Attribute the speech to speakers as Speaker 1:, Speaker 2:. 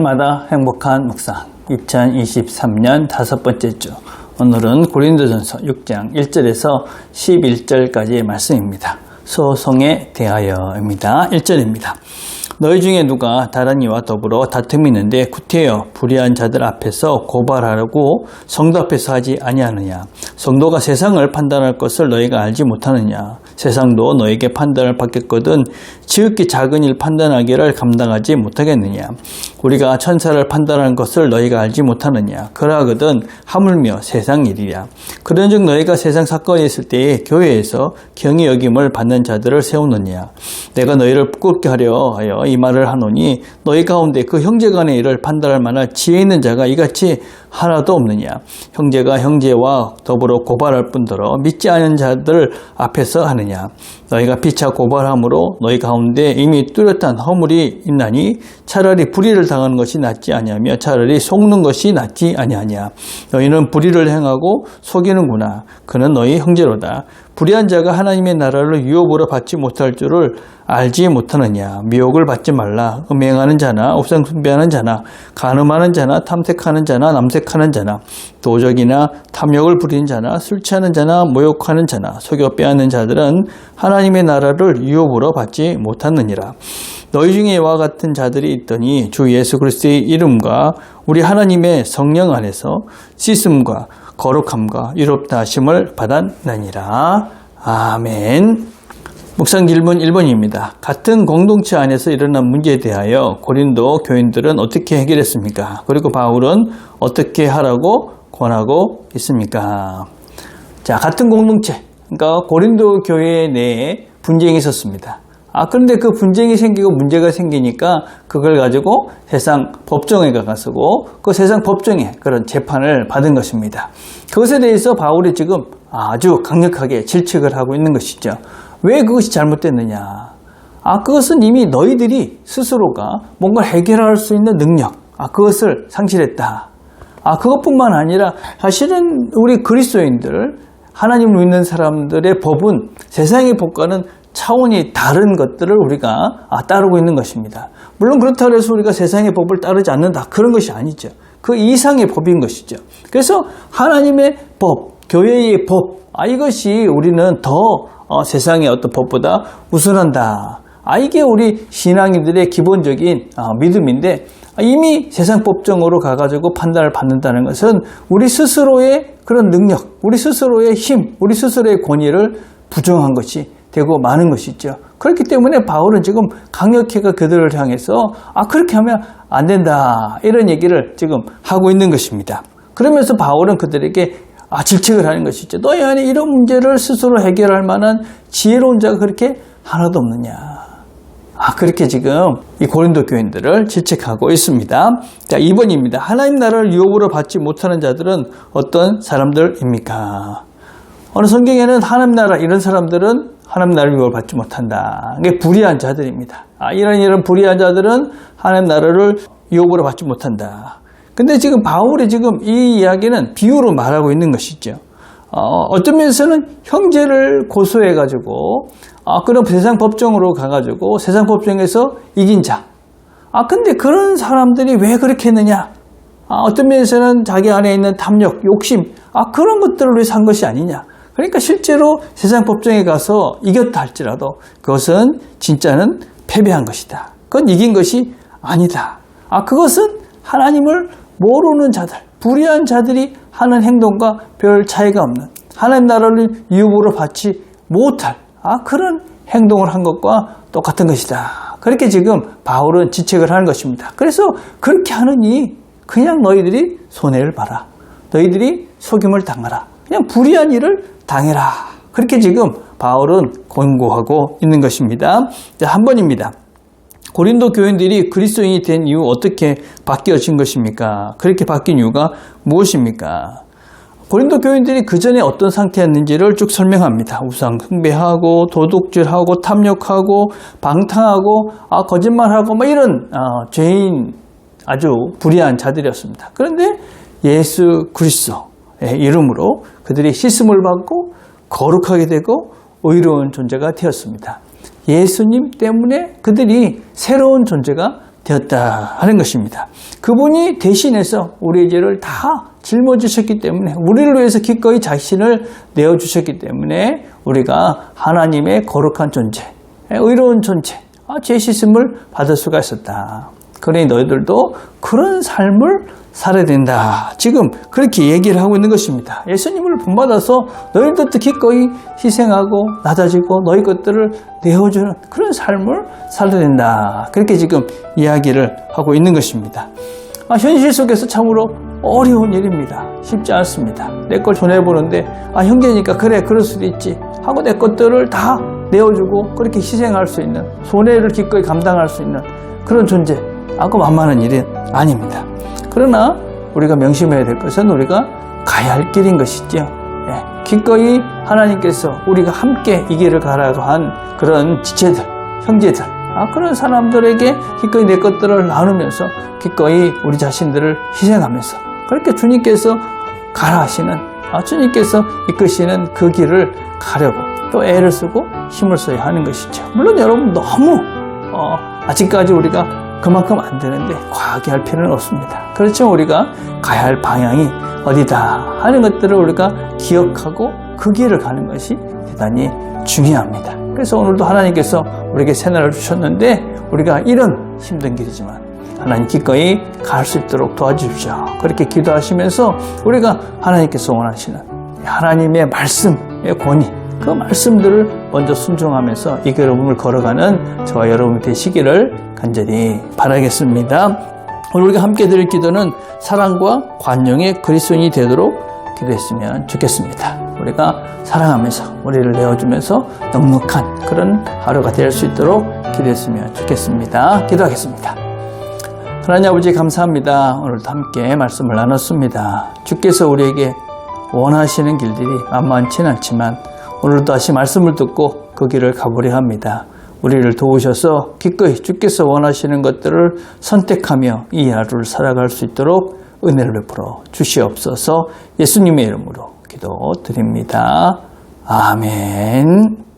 Speaker 1: 날마다 행복한 묵상 2023년 5번째 주, 오늘은 고린도전서 6장 1절에서 11절까지의 말씀입니다. 소송에 대하여입니다. 1절입니다. 너희 중에 누가 다른 이와 더불어 다툼이 있는데 구태여 불의한 자들 앞에서 고발하라고 성도 앞에서 하지 아니하느냐. 성도가 세상을 판단할 것을 너희가 알지 못하느냐. 세상도 너에게 판단을 받겠거든 지극히 작은 일 판단하기를 감당하지 못하겠느냐. 우리가 천사를 판단하는 것을 너희가 알지 못하느냐. 그러하거든 하물며 세상 일이야. 그런즉 너희가 세상 사건이 있을 때에 교회에서 경히 여김을 받는 자들을 세우느냐. 내가 너희를 부끄럽게 하려 하여 이 말을 하노니 너희 가운데 그 형제 간의 일을 판단할 만한 지혜 있는 자가 이같이 하나도 없느냐. 형제가 형제와 더불어 고발할 뿐더러 믿지 않은 자들 앞에서 하느냐. 너희가 피차 고발함으로 너희 가운데 이미 뚜렷한 허물이 있나니 차라리 불의를 당하는 것이 낫지 아니하며 차라리 속는 것이 낫지 아니하냐. 너희는 불의를 행하고 속이는구나. 그는 너희 형제로다. 불의한 자가 하나님의 나라를 유업으로 받지 못할 줄을 알지 못하느냐. 미혹을 받지 말라. 음행하는 자나 옥상 숭배하는 자나 간음하는 자나 탐색하는 자나 남색하는 자나 도적이나 탐욕을 부리는 자나 술 취하는 자나 모욕하는 자나 속여 빼앗는 자들은 하나님의 나라를 유업으로 받지 못하느니라. 너희 중에 이와 같은 자들이 있더니 주 예수 그리스도의 이름과 우리 하나님의 성령 안에서 씻음과 거룩함과 유롭다 하심을 받았느니라. 아멘. 묵상 질문 1번입니다. 같은 공동체 안에서 일어난 문제에 대하여 고린도 교인들은 어떻게 해결했습니까? 그리고 바울은 어떻게 하라고 권하고 있습니까? 자, 같은 공동체, 그러니까 고린도 교회 내에 분쟁이 있었습니다. 그런데 그 분쟁이 생기고 문제가 생기니까 그걸 가지고 세상 법정에 가가지고 그 세상 법정에 그런 재판을 받은 것입니다. 그것에 대해서 바울이 지금 아주 강력하게 질책을 하고 있는 것이죠. 왜 그것이 잘못됐느냐? 그것은 이미 너희들이 스스로가 뭔가를 해결할 수 있는 능력, 그것을 상실했다. 그것뿐만 아니라 사실은 우리 그리스도인들, 하나님을 믿는 사람들의 법은 세상의 법과는 차원이 다른 것들을 우리가 따르고 있는 것입니다. 물론 그렇다고 해서 우리가 세상의 법을 따르지 않는다, 그런 것이 아니죠. 그 이상의 법인 것이죠. 그래서 하나님의 법, 교회의 법, 이것이 우리는 더 세상의 어떤 법보다 우선한다. 이게 우리 신앙인들의 기본적인 믿음인데, 이미 세상 법정으로 가가지고 판단을 받는다는 것은 우리 스스로의 그런 능력, 우리 스스로의 힘, 우리 스스로의 권위를 부정한 것이 되고 많은 것이죠. 그렇기 때문에 바울은 지금 강력히 그들을 향해서 그렇게 하면 안 된다, 이런 얘기를 지금 하고 있는 것입니다. 그러면서 바울은 그들에게 질책을 하는 것이죠. 너희 안에 이런 문제를 스스로 해결할 만한 지혜로운 자가 그렇게 하나도 없느냐. 그렇게 지금 이 고린도 교인들을 질책하고 있습니다. 자, 2번입니다. 하나님 나라를 유업으로 받지 못하는 자들은 어떤 사람들입니까? 어느 성경에는 하나님 나라, 이런 사람들은 하나님 나라를 유업을 받지 못한다. 이게 불의한 자들입니다. 이런 불의한 자들은 하나님 나라를 유업으로 받지 못한다. 근데 지금 바울이 지금 이 이야기는 비유로 말하고 있는 것이죠. 어떤 면에서는 형제를 고소해가지고, 그런 세상 법정으로 가가지고 세상 법정에서 이긴 자. 근데 그런 사람들이 왜 그렇게 했느냐? 어떤 면에서는 자기 안에 있는 탐욕, 욕심, 그런 것들을 위해서 한 것이 아니냐? 그러니까 실제로 세상 법정에 가서 이겼다 할지라도 그것은 진짜는 패배한 것이다. 그건 이긴 것이 아니다. 그것은 하나님을 모르는 자들, 불의한 자들이 하는 행동과 별 차이가 없는, 하나님 나라를 유업으로 받지 못할 그런 행동을 한 것과 똑같은 것이다. 그렇게 지금 바울은 지책을 하는 것입니다. 그래서 그렇게 하느니 그냥 너희들이 손해를 봐라. 너희들이 속임을 당하라. 그냥 불의한 일을 당해라. 그렇게 지금 바울은 권고하고 있는 것입니다. 자, 한 번입니다. 고린도 교인들이 그리스도인이 된 이후 어떻게 바뀌어진 것입니까? 그렇게 바뀐 이유가 무엇입니까? 고린도 교인들이 그 전에 어떤 상태였는지를 쭉 설명합니다. 우상 숭배하고 도둑질하고 탐욕하고 방탕하고 거짓말하고 이런 죄인, 아주 불의한 자들이었습니다. 그런데 예수 그리스도의 이름으로 그들이 씻음을 받고 거룩하게 되고 의로운 존재가 되었습니다. 예수님 때문에 그들이 새로운 존재가 되었다 하는 것입니다. 그분이 대신해서 우리의 죄를 다 짊어지셨기 때문에, 우리를 위해서 기꺼이 자신을 내어주셨기 때문에 우리가 하나님의 거룩한 존재, 의로운 존재, 죄 씻음을 받을 수가 있었다. 그러니 너희들도 그런 삶을 살아야 된다. 지금 그렇게 얘기를 하고 있는 것입니다. 예수님을 본받아서 너희들도 기꺼이 희생하고 낮아지고 너희 것들을 내어주는 그런 삶을 살아야 된다. 그렇게 지금 이야기를 하고 있는 것입니다. 현실 속에서 참으로 어려운 일입니다. 쉽지 않습니다. 내 걸 전해보는데 형제니까 그래 그럴 수도 있지 하고 내 것들을 다 내어주고 그렇게 희생할 수 있는, 손해를 기꺼이 감당할 수 있는 그런 존재, 만만한 일은 아닙니다. 그러나 우리가 명심해야 될 것은 우리가 가야 할 길인 것이죠. 기꺼이 하나님께서 우리가 함께 이 길을 가라고 한 그런 지체들, 형제들, 그런 사람들에게 기꺼이 내 것들을 나누면서 기꺼이 우리 자신들을 희생하면서 그렇게 주님께서 가라 하시는, 주님께서 이끄시는 그 길을 가려고 또 애를 쓰고 힘을 써야 하는 것이죠. 물론 여러분 너무 아직까지 우리가 그만큼 안 되는데 과하게 할 필요는 없습니다. 그렇지만 우리가 가야 할 방향이 어디다 하는 것들을 우리가 기억하고 그 길을 가는 것이 대단히 중요합니다. 그래서 오늘도 하나님께서 우리에게 새날을 주셨는데 우리가 이런 힘든 길이지만 하나님 기꺼이 갈 수 있도록 도와주십시오. 그렇게 기도하시면서 우리가 하나님께서 원하시는 하나님의 말씀의 권위, 그 말씀들을 먼저 순종하면서 이 걸음을 걸어가는 저와 여러분이 되시기를 간절히 바라겠습니다. 오늘 우리가 함께 드릴 기도는 사랑과 관용의 그리스도인이 되도록 기도했으면 좋겠습니다. 우리가 사랑하면서 우리를 내어주면서 넉넉한 그런 하루가 될 수 있도록 기도했으면 좋겠습니다. 기도하겠습니다. 하나님 아버지 감사합니다. 오늘도 함께 말씀을 나눴습니다. 주께서 우리에게 원하시는 길들이 만만치 않지만 오늘도 다시 말씀을 듣고 그 길을 가보려 합니다. 우리를 도우셔서 기꺼이 주께서 원하시는 것들을 선택하며 이 하루를 살아갈 수 있도록 은혜를 베풀어 주시옵소서. 예수님의 이름으로 기도드립니다. 아멘.